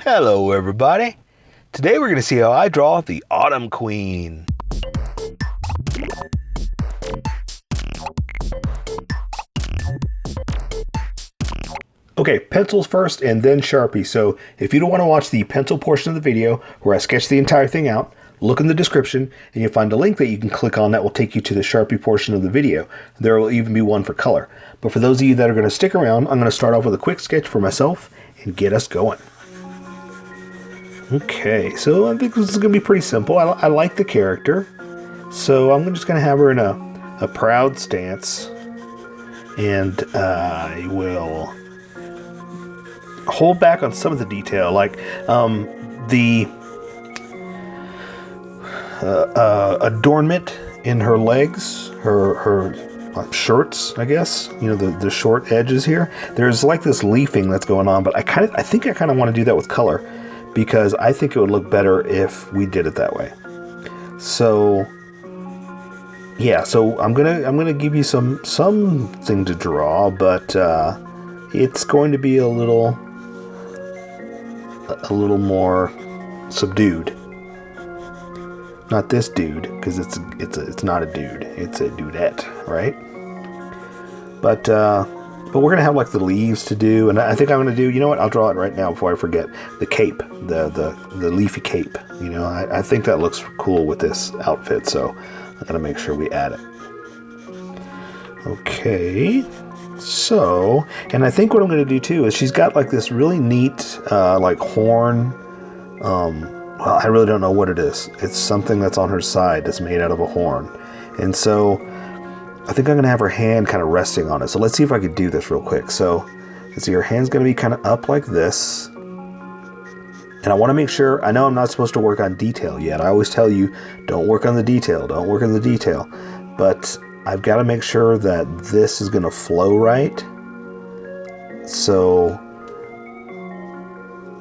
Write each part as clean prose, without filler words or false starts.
Hello everybody! Today we're going to see how I draw the Autumn Queen. Okay, pencils first and then Sharpie. So if you don't want to watch the pencil portion of the video where I sketch the entire thing out, look in the description and you'll find a link that you can click on that will take you to the Sharpie portion of the video. There will even be one for color. But for those of you that are going to stick around, I'm going to start off with a quick sketch for myself and get us going. Okay, so I think this is going to be pretty simple. I like the character, so I'm just going to have her in a proud stance, and I will hold back on some of the detail, like the adornment in her legs, her shorts, I guess, you know, the short edges here. There's like this leafing that's going on, but I think I kind of want to do that with color, because I think it would look better if we did it that way. So yeah, so I'm gonna give you something to draw, but it's going to be a little more subdued. Not this dude, because it's not a dude, it's a dudette, right? But we're gonna have like the leaves to do, and I think I'm gonna do, you know what, I'll draw it right now before I forget, the cape, the leafy cape. You know, I think that looks cool with this outfit, so I'm gonna make sure we add it. Okay, so, and I think what I'm gonna do too is she's got like this really neat like horn. Well, I really don't know what it is. It's something that's on her side that's made out of a horn, and so I think I'm going to have her hand kind of resting on it. So let's see if I could do this real quick. So let's see, her hand's going to be kind of up like this. And I want to make sure, I know I'm not supposed to work on detail yet. I always tell you, don't work on the detail, don't work on the detail. But I've got to make sure that this is going to flow right, so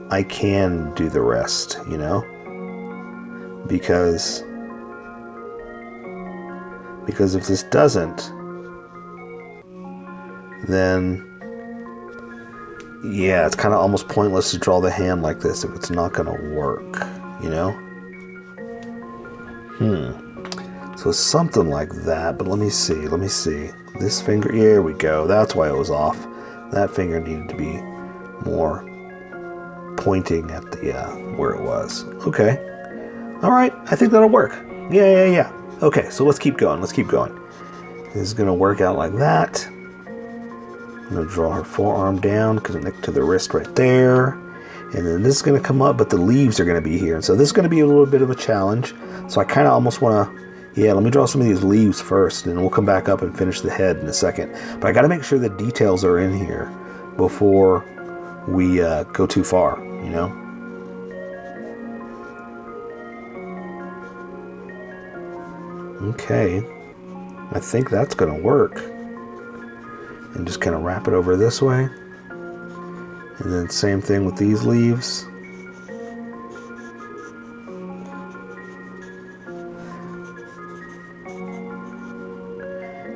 I can do the rest, you know? Because if this doesn't, then yeah, it's kind of almost pointless to draw the hand like this if it's not going to work, you know? So something like that, but let me see. This finger, here we go. That's why it was off. That finger needed to be more pointing at the, where it was. Okay. All right, I think that'll work. Yeah. Okay, so let's keep going. This is going to work out like that. I'm going to draw her forearm down, connect to the wrist right there. And then this is going to come up, but the leaves are going to be here. And so this is going to be a little bit of a challenge. So I kind of almost want to, let me draw some of these leaves first, and we'll come back up and finish the head in a second. But I got to make sure the details are in here before we go too far, you know? Okay, I think that's going to work. And just kind of wrap it over this way. And then same thing with these leaves.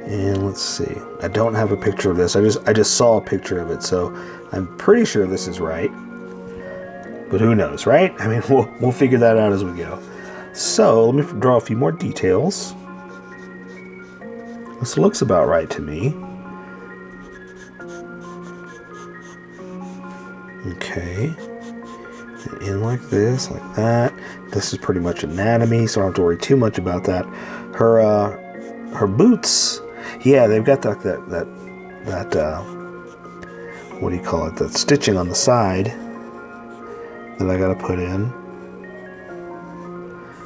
And let's see. I don't have a picture of this. I just saw a picture of it, so I'm pretty sure this is right. But who knows, right? I mean, we'll figure that out as we go. So let me draw a few more details. This looks about right to me. Okay. And in like this, like that. This is pretty much anatomy, so I don't have to worry too much about that. Her boots, yeah, they've got that what do you call it? That stitching on the side that I gotta put in.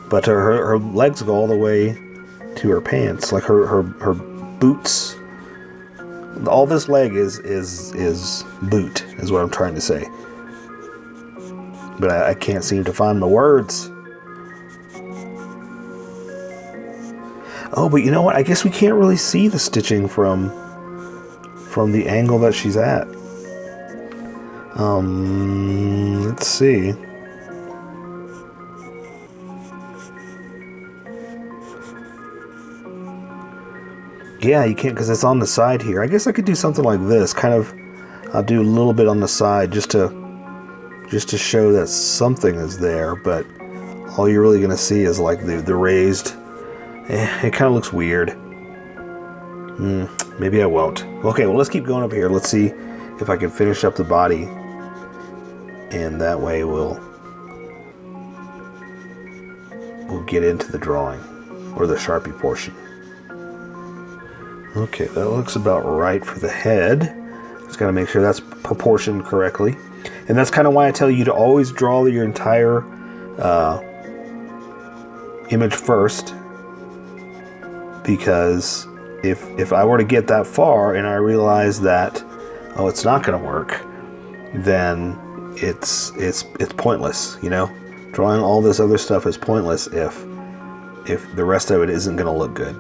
But her legs go all the way to her pants, like her boots. All this leg is boot, is what I'm trying to say. But I can't seem to find my words. Oh, but you know what? I guess we can't really see the stitching from the angle that she's at. Let's see. Yeah, you can't because it's on the side here. I guess I could do something like this. Kind of, I'll do a little bit on the side just to just to show that something is there, but all you're really going to see is like the raised. It kind of looks weird. Maybe I won't. Okay, well, let's keep going up here. Let's see if I can finish up the body, and that way we'll get into the drawing, or the Sharpie portion. Okay, that looks about right for the head. Just got to make sure that's proportioned correctly. And that's kind of why I tell you to always draw your entire image first, because if I were to get that far and I realize that, oh, it's not going to work, then it's pointless, you know? Drawing all this other stuff is pointless if the rest of it isn't going to look good.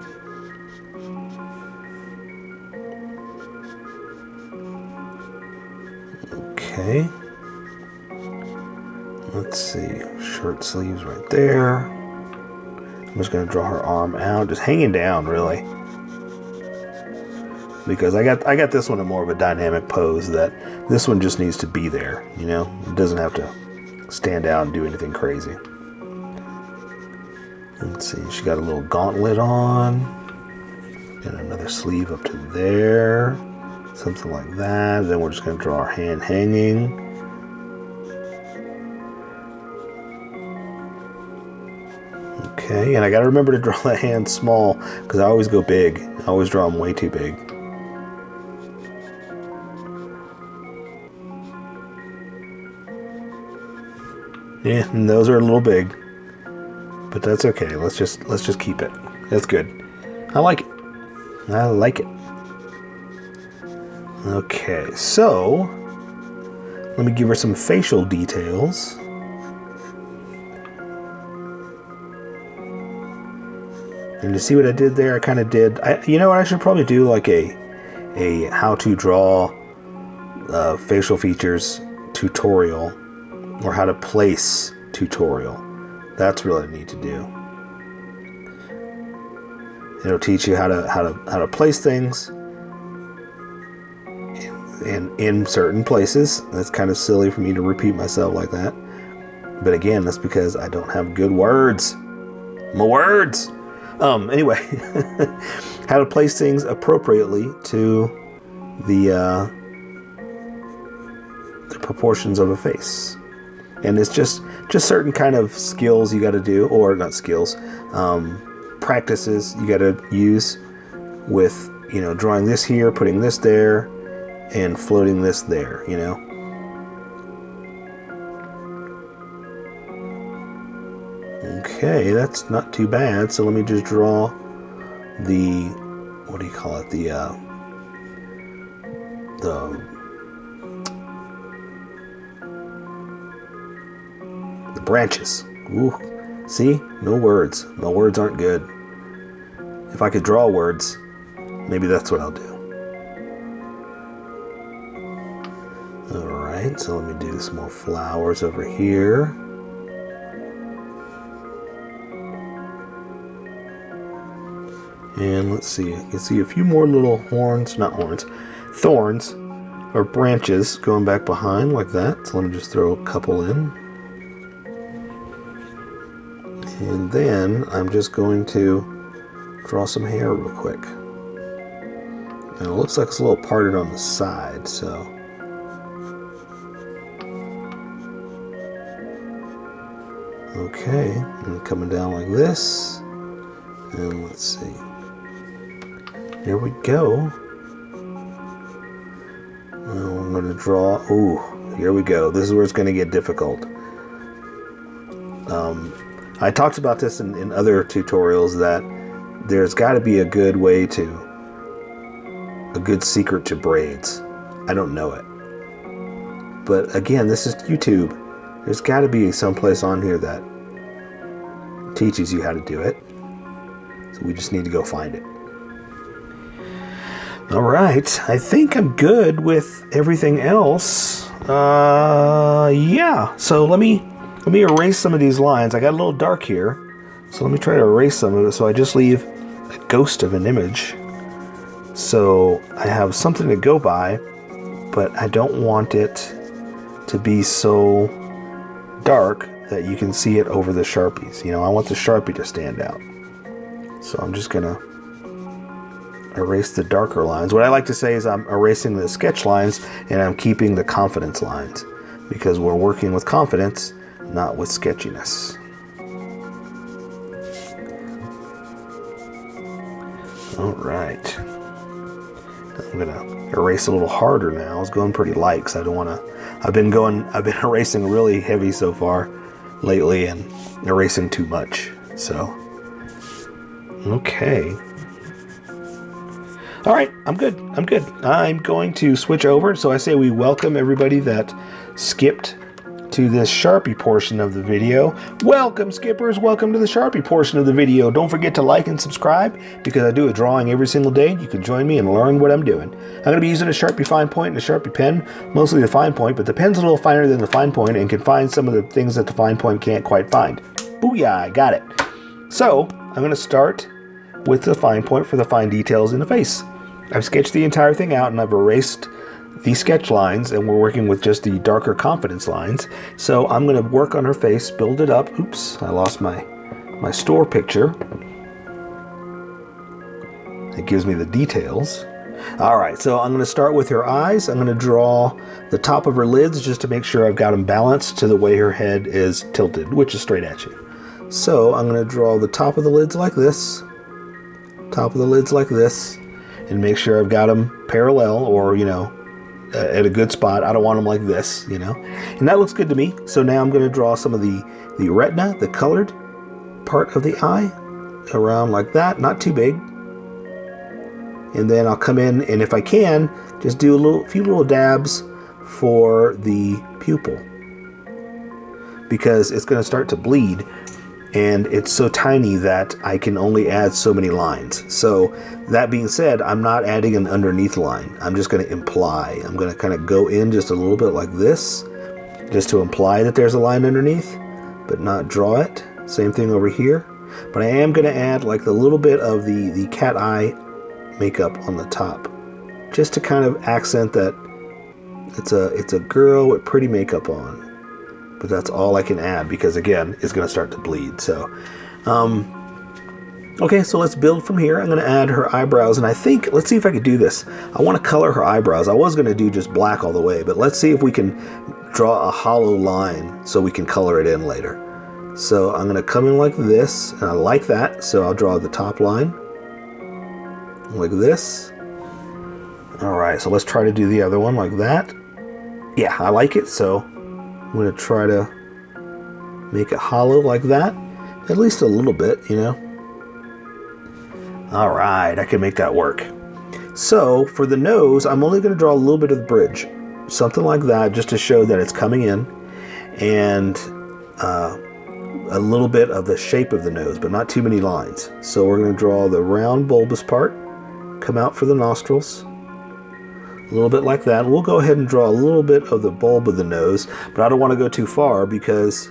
Okay. Let's see. Shirt sleeves right there. I'm just going to draw her arm out, just hanging down, really. Because I got this one in more of a dynamic pose, that this one just needs to be there, you know? It doesn't have to stand out and do anything crazy. Let's see, she got a little gauntlet on. And another sleeve up to there. Something like that. Then we're just going to draw our hand hanging. Okay, and I got to remember to draw that hand small, because I always go big. I always draw them way too big. Yeah, and those are a little big, but that's okay. Let's just keep it. That's good. I like it. I like it. Okay, so let me give her some facial details. And you see what I did there? I kind of did. You know what? I should probably do like a how to draw facial features tutorial, or how to place tutorial. That's really neat to do. It'll teach you how to place things in certain places. That's kind of silly for me to repeat myself like that. But again, that's because I don't have good words. My words. Anyway, how to place things appropriately to the proportions of a face. And it's just certain kind of skills you got to do, or not skills, practices you got to use with, you know, drawing this here, putting this there, and floating this there, you know. Okay, that's not too bad. So let me just draw the, what do you call it? The branches. Ooh, see? No words. My words aren't good. If I could draw words, maybe that's what I'll do. Alright, so let me do some more flowers over here. And let's see, you can see a few more little thorns, or branches going back behind like that. So let me just throw a couple in. And then I'm just going to draw some hair real quick. And it looks like it's a little parted on the side, so. Okay, and coming down like this. And let's see. Here we go. Now I'm going to draw. Ooh, here we go. This is where it's going to get difficult. I talked about this in other tutorials, that there's got to be a good way to, a good secret to braids. I don't know it. But again, this is YouTube. There's got to be someplace on here that teaches you how to do it. So we just need to go find it. All right, I think I'm good with everything else. Yeah, so let me erase some of these lines. I got a little dark here, so let me try to erase some of it so I just leave a ghost of an image. So I have something to go by, but I don't want it to be so dark that you can see it over the Sharpies. You know, I want the Sharpie to stand out. So I'm just gonna erase the darker lines. What I like to say is I'm erasing the sketch lines and I'm keeping the confidence lines, because we're working with confidence, not with sketchiness. All right. I'm gonna erase a little harder now. It's going pretty light because I don't want to. I've been erasing really heavy so far lately and erasing too much. So, okay. All right, I'm good. I'm going to switch over. So I say we welcome everybody that skipped to this Sharpie portion of the video. Welcome, skippers. Welcome to the Sharpie portion of the video. Don't forget to like and subscribe, because I do a drawing every single day. You can join me and learn what I'm doing. I'm going to be using a Sharpie fine point and a Sharpie pen, mostly the fine point, but the pen's a little finer than the fine point and can find some of the things that the fine point can't quite find. Booyah, I got it. So I'm going to start with the fine point for the fine details in the face. I've sketched the entire thing out and I've erased the sketch lines, and we're working with just the darker confidence lines. So I'm going to work on her face, build it up. Oops, I lost my store picture. It gives me the details. All right, so I'm going to start with her eyes. I'm going to draw the top of her lids just to make sure I've got them balanced to the way her head is tilted, which is straight at you. So I'm going to draw the top of the lids like this, top of the lids like this, and make sure I've got them parallel, or, you know, at a good spot. I don't want them like this, you know, and that looks good to me. So now I'm going to draw some of the retina, the colored part of the eye, around like that, not too big. And then I'll come in, and if I can, just do a few little dabs for the pupil, because it's going to start to bleed, and it's so tiny that I can only add so many lines. So that being said, I'm not adding an underneath line. I'm just going to imply. I'm going to kind of go in just a little bit like this, just to imply that there's a line underneath, but not draw it. Same thing over here. But I am going to add like the little bit of the cat eye makeup on the top, just to kind of accent that it's a girl with pretty makeup on. But that's all I can add, because again, it's going to start to bleed. So, okay, so let's build from here. I'm going to add her eyebrows, and I think, let's see if I could do this. I want to color her eyebrows. I was going to do just black all the way, but let's see if we can draw a hollow line so we can color it in later. So I'm going to come in like this, and I like that. So I'll draw the top line like this. All right, so let's try to do the other one like that. Yeah, I like it. So I'm going to try to make it hollow like that, at least a little bit, you know. All right, I can make that work. So for the nose, I'm only going to draw a little bit of the bridge, something like that, just to show that it's coming in, and a little bit of the shape of the nose, but not too many lines. So we're going to draw the round bulbous part, come out for the nostrils, a little bit like that. We'll go ahead and draw a little bit of the bulb of the nose, but I don't want to go too far, because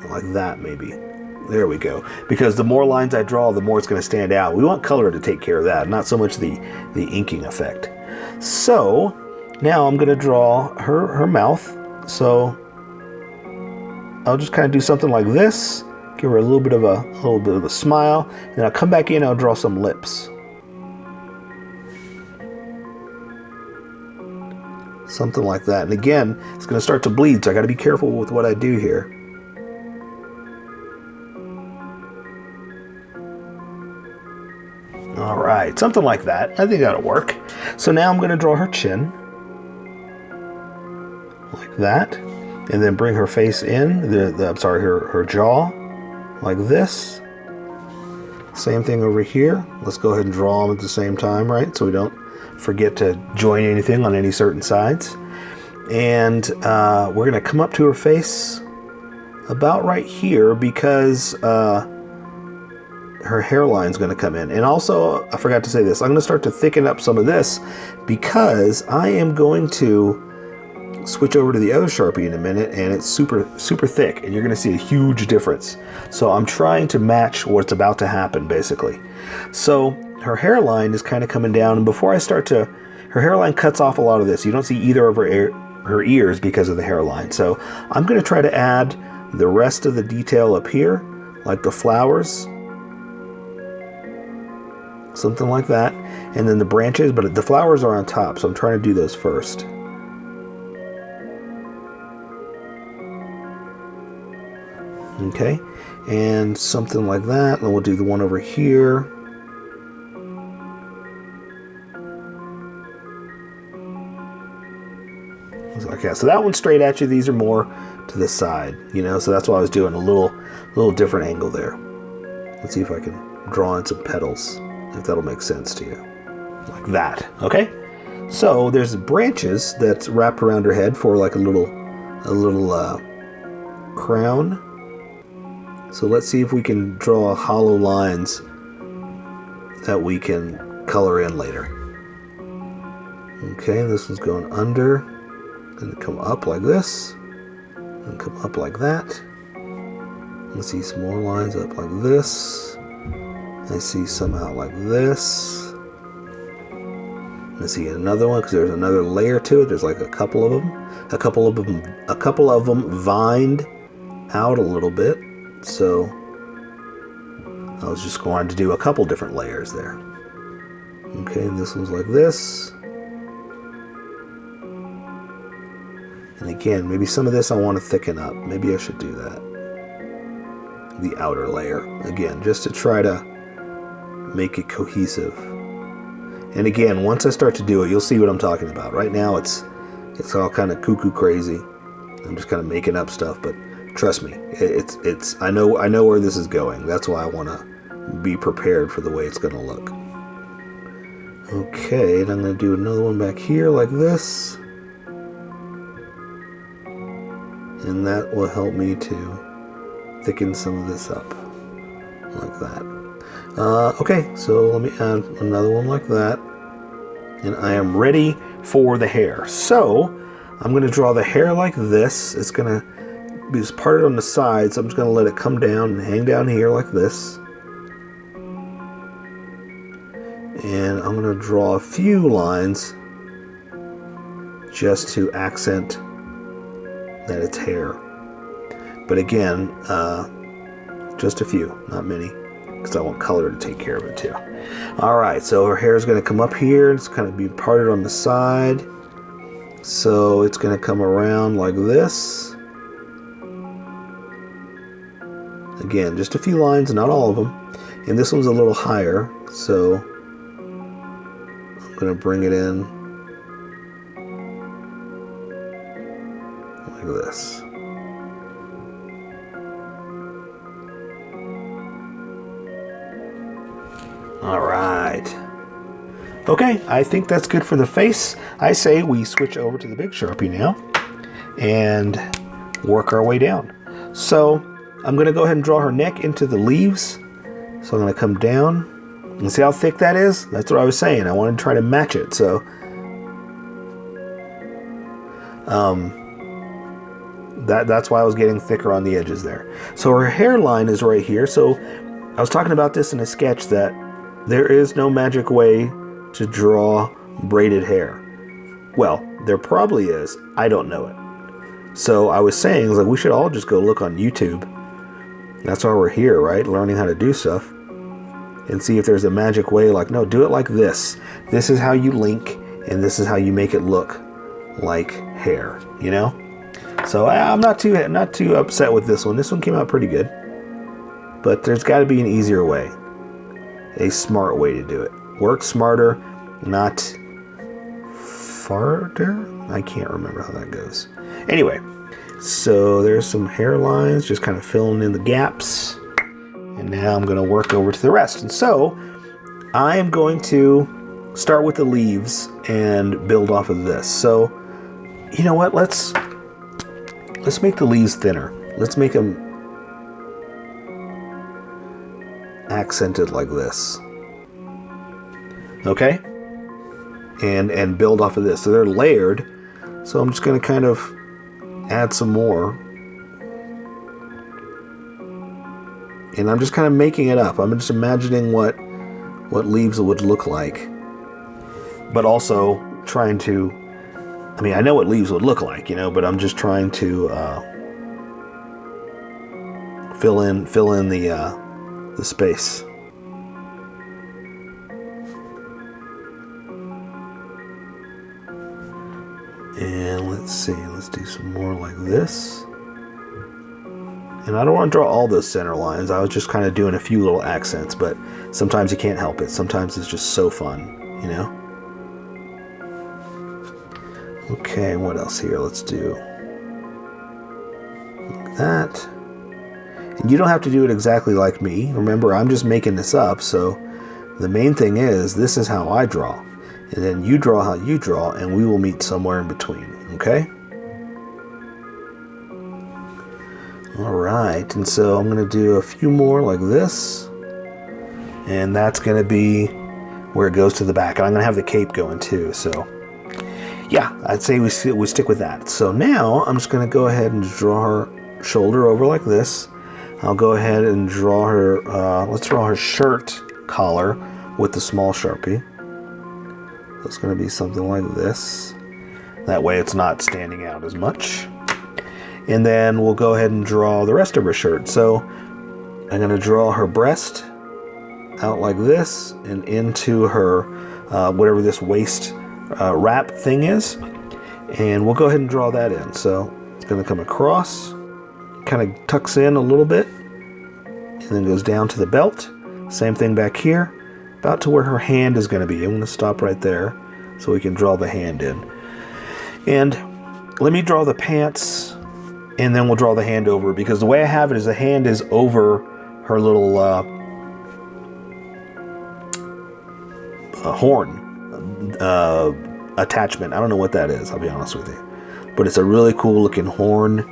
like that maybe. There we go. Because the more lines I draw, the more it's going to stand out. We want color to take care of that, not so much the inking effect. So now I'm going to draw her mouth. So I'll just kind of do something like this, give her a little bit of a smile, and then I'll come back in and I'll draw some lips. Something like that. And again, it's going to start to bleed, so I got to be careful with what I do here. All right, something like that. I think that'll work. So now I'm going to draw her chin like that, and then bring her face in. Her jaw like this. Same thing over here. Let's go ahead and draw them at the same time, right? So we don't forget to join anything on any certain sides. And we're going to come up to her face about right here, because her hairline is going to come in. And also, I forgot to say this, I'm going to start to thicken up some of this, because I am going to switch over to the other Sharpie in a minute, and it's super, super thick, and you're going to see a huge difference. So I'm trying to match what's about to happen, basically. So her hairline is kind of coming down, and before I start to, her hairline cuts off a lot of this. You don't see either of her her ears because of the hairline. So I'm going to try to add the rest of the detail up here, like the flowers, something like that, and then the branches, but the flowers are on top, so I'm trying to do those first. Okay, and something like that, and we'll do the one over here. Okay, so that one's straight at you. These are more to the side, you know, so that's why I was doing a little different angle there. Let's see if I can draw in some petals, if that'll make sense to you. Like that, okay? So there's branches that's wrapped around her head for like a little crown. So let's see if we can draw hollow lines that we can color in later. Okay, this one's going under. Going to come up like this, and come up like that. Let's see some more lines up like this. I see some out like this. Let's see another one because there's another layer to it. There's like a couple of them. A couple of them vined out a little bit. So I was just going to do a couple different layers there. Okay, and this one's like this. And again, maybe some of this I want to thicken up. Maybe I should do that. The outer layer. Again, just to try to make it cohesive. And again, once I start to do it, you'll see what I'm talking about. Right now, it's all kind of cuckoo crazy. I'm just kind of making up stuff, but trust me, I know where this is going. That's why I want to be prepared for the way it's going to look. Okay, and I'm going to do another one back here like this. And that will help me to thicken some of this up, like that. Okay, so let me add another one like that. And I am ready for the hair. So, I'm going to draw the hair like this. It's going to be just parted on the sides. So I'm just going to let it come down and hang down here like this. And I'm going to draw a few lines just to accent that it's hair. But again, just a few, not many, because I want color to take care of it too. Alright, so her hair is going to come up here. It's kind of be parted on the side. So it's going to come around like this. Again, just a few lines, not all of them. And this one's a little higher, so I'm going to bring it in like this. All right. Okay, I think that's good for the face. I say we switch over to the big Sharpie now and work our way down. So I'm going to go ahead and draw her neck into the leaves. So I'm going to come down and see how thick that is. That's what I was saying. I wanted to try to match it. So that's why I was getting thicker on the edges there. So her hairline is right here. So I was talking about this in a sketch that there is no magic way to draw braided hair. Well, there probably is. I don't know it. So I was saying, like, we should all just go look on YouTube. That's why we're here, right? Learning how to do stuff. And see if there's a magic way, like, no, do it like this. This is how you link, and this is how you make it look like hair, you know? So I'm not too upset with this one. This one came out pretty good. But there's got to be an easier way. A smart way to do it. Work smarter, not farther. I can't remember how that goes. Anyway, so there's some hairlines, just kind of filling in the gaps. And now I'm going to work over to the rest. And so I am going to start with the leaves and build off of this. So, you know what? Let's make the leaves thinner. Let's make them accented like this. Okay? And build off of this. So they're layered. So I'm just going to kind of add some more. And I'm just kind of making it up. I'm just imagining what leaves would look like. But also trying to I mean, I know what leaves would look like, you know, but I'm just trying to fill in the space. And let's see, let's do some more like this. And I don't want to draw all those center lines. I was just kind of doing a few little accents, but sometimes you can't help it. Sometimes it's just so fun, you know? Okay, what else here? Let's do like that. And you don't have to do it exactly like me. Remember, I'm just making this up, so the main thing is, this is how I draw. And then you draw how you draw, and we will meet somewhere in between, okay? All right, and so I'm gonna do a few more like this. And that's gonna be where it goes to the back. And I'm gonna have the cape going too, so. Yeah, I'd say we stick with that. So now I'm just gonna go ahead and draw her shoulder over like this. I'll go ahead and draw her, let's draw her shirt collar with the small Sharpie. It's going to be something like this. That way it's not standing out as much. And then we'll go ahead and draw the rest of her shirt. So I'm going to draw her breast out like this and into her, whatever this waist wrap thing is. And we'll go ahead and draw that in. So it's going to come across, kind of tucks in a little bit, and then goes down to the belt. Same thing back here. About to where her hand is going to be. I'm going to stop right there so we can draw the hand in. And let me draw the pants, and then we'll draw the hand over, because the way I have it is the hand is over her little horn attachment. I don't know what that is, I'll be honest with you. But it's a really cool looking horn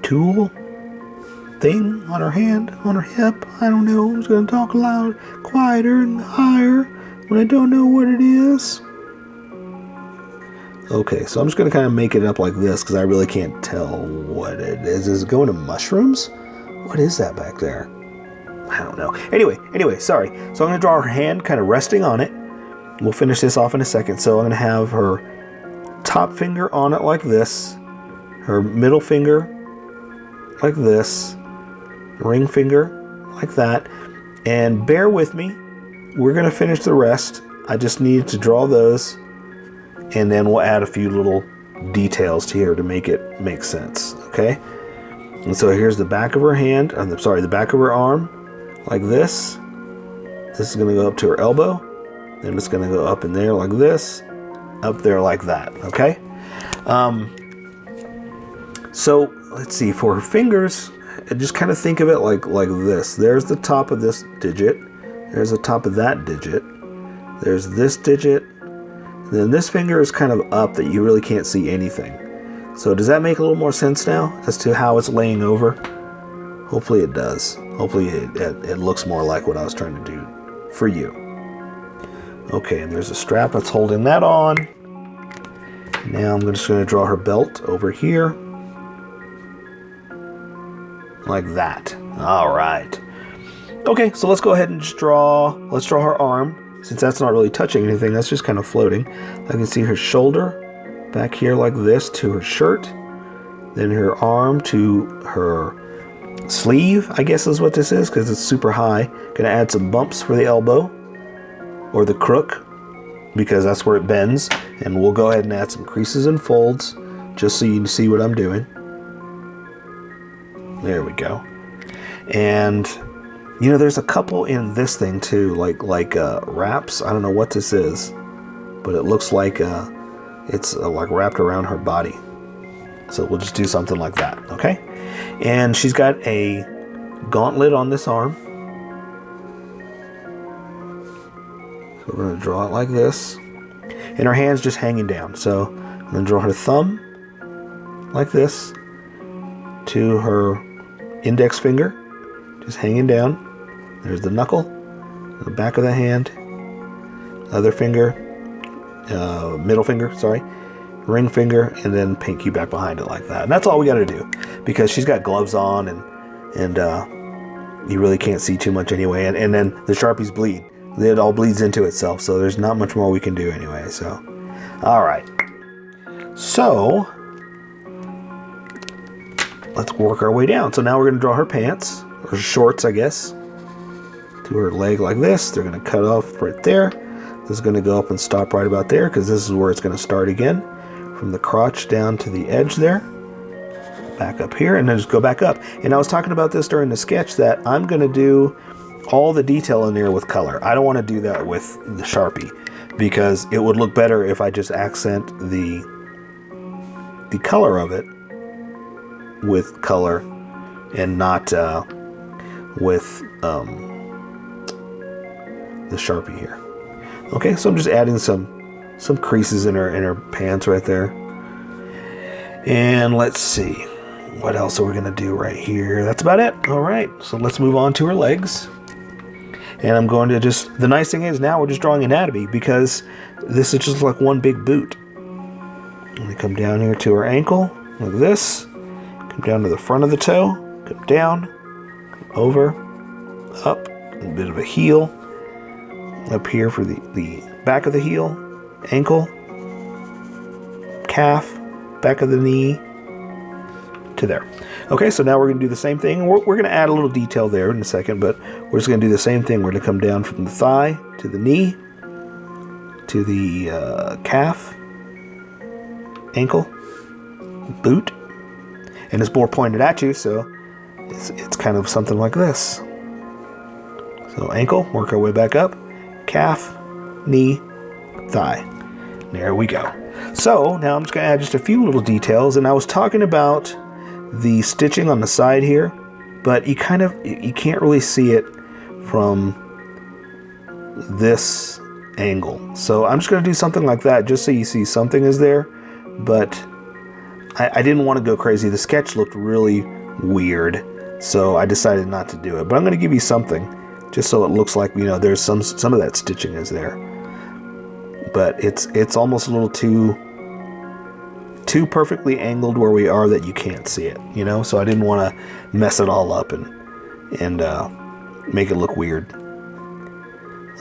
tool thing on her hand, on her hip. I don't know. I'm just going to talk loud, quieter and higher when I don't know what it is. Okay, so I'm just going to kind of make it up like this because I really can't tell what it is. Is it going to mushrooms? What is that back there? I don't know. Anyway, sorry. So I'm going to draw her hand kind of resting on it. We'll finish this off in a second. So I'm going to have her top finger on it like this, her middle finger like this, ring finger like that, and bear with me, we're going to finish the rest. I just need to draw those, and then we'll add a few little details to here to make it make sense, okay? And so here's the back of her hand, the back of her arm like this. This is going to go up to her elbow, then it's going to go up in there like this, up there like that, okay? So let's see, for her fingers, just kind of think of it like this. There's the top of this digit. There's the top of that digit. There's this digit. And then this finger is kind of up that you really can't see anything. So does that make a little more sense now as to how it's laying over? Hopefully it does. Hopefully it looks more like what I was trying to do for you. Okay, and there's a strap that's holding that on. Now I'm just going to draw her belt over here. Like that. All right. Okay, so let's go ahead and just let's draw her arm. Since that's not really touching anything, that's just kind of floating. I can see her shoulder back here like this to her shirt. Then her arm to her sleeve, I guess is what this is, because it's super high. Gonna add some bumps for the elbow or the crook, because that's where it bends. And we'll go ahead and add some creases and folds just so you can see what I'm doing. There we go. And you know, there's a couple in this thing too, like wraps. I don't know what this is, but it looks like it's like wrapped around her body. So we'll just do something like that, okay? And she's got a gauntlet on this arm. So we're gonna draw it like this. And her hand's just hanging down. So I'm gonna draw her thumb like this to her index finger, just hanging down. There's the knuckle, the back of the hand, other finger, middle finger, sorry, ring finger, and then pinky back behind it like that. And that's all we got to do, because she's got gloves on, and you really can't see too much anyway. And then the Sharpies bleed. It all bleeds into itself, so there's not much more we can do anyway. So, all right. So let's work our way down. So now we're going to draw her pants, or shorts, I guess, to her leg like this. They're going to cut off right there. This is going to go up and stop right about there, because this is where it's going to start again, from the crotch down to the edge there. Back up here, and then just go back up. And I was talking about this during the sketch, that I'm going to do all the detail in there with color. I don't want to do that with the Sharpie, because it would look better if I just accent the color of it with color and not with the Sharpie here. Okay, so I'm just adding some creases in her pants right there. And let's see, what else are we gonna do right here? That's about it. All right, so let's move on to her legs. And I'm going to just, the nice thing is now we're just drawing anatomy, because this is just like one big boot. I'm gonna come down here to her ankle like this, come down to the front of the toe, come down, come over, up, a bit of a heel, up here for the back of the heel, ankle, calf, back of the knee, to there. Okay, so now we're going to do the same thing. We're going to add a little detail there in a second, but we're just going to do the same thing. We're going to come down from the thigh to the knee, to the calf, ankle, boot, and it's more pointed at you, so it's kind of something like this. So ankle, work our way back up, calf, knee, thigh. There we go. So now I'm just going to add just a few little details, and I was talking about the stitching on the side here, but you can't really see it from this angle. So I'm just going to do something like that just so you see something is there, but I didn't want to go crazy. The sketch looked really weird, so I decided not to do it. But I'm going to give you something just so it looks like, you know, there's some of that stitching is there. But it's almost a little too perfectly angled where we are that you can't see it, you know? So I didn't want to mess it all up and make it look weird.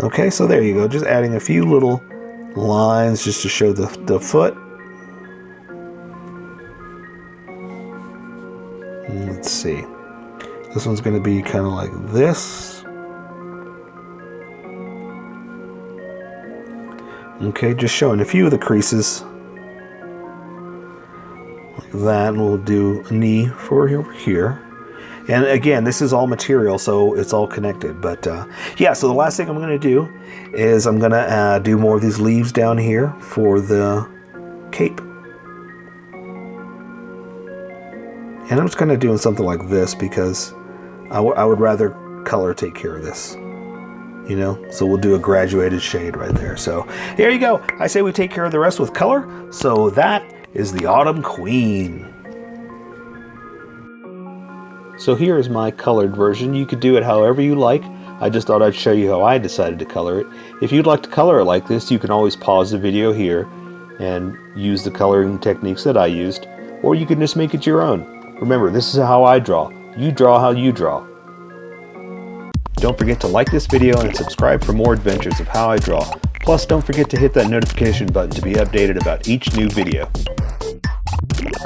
Okay, so there you go. Just adding a few little lines just to show the foot. Let's see. This one's going to be kind of like this. Okay, just showing a few of the creases. Like that, and we'll do a knee for over here. And again, this is all material, so it's all connected. But yeah, so the last thing I'm going to do is I'm going to do more of these leaves down here for the cape. And I'm just kind of doing something like this because I would rather color take care of this. You know, so we'll do a graduated shade right there. So there you go. I say we take care of the rest with color. So that is the Autumn Queen. So here is my colored version. You could do it however you like. I just thought I'd show you how I decided to color it. If you'd like to color it like this, you can always pause the video here and use the coloring techniques that I used, or you can just make it your own. Remember, this is how I draw. You draw how you draw. Don't forget to like this video and subscribe for more adventures of how I draw. Plus, don't forget to hit that notification button to be updated about each new video.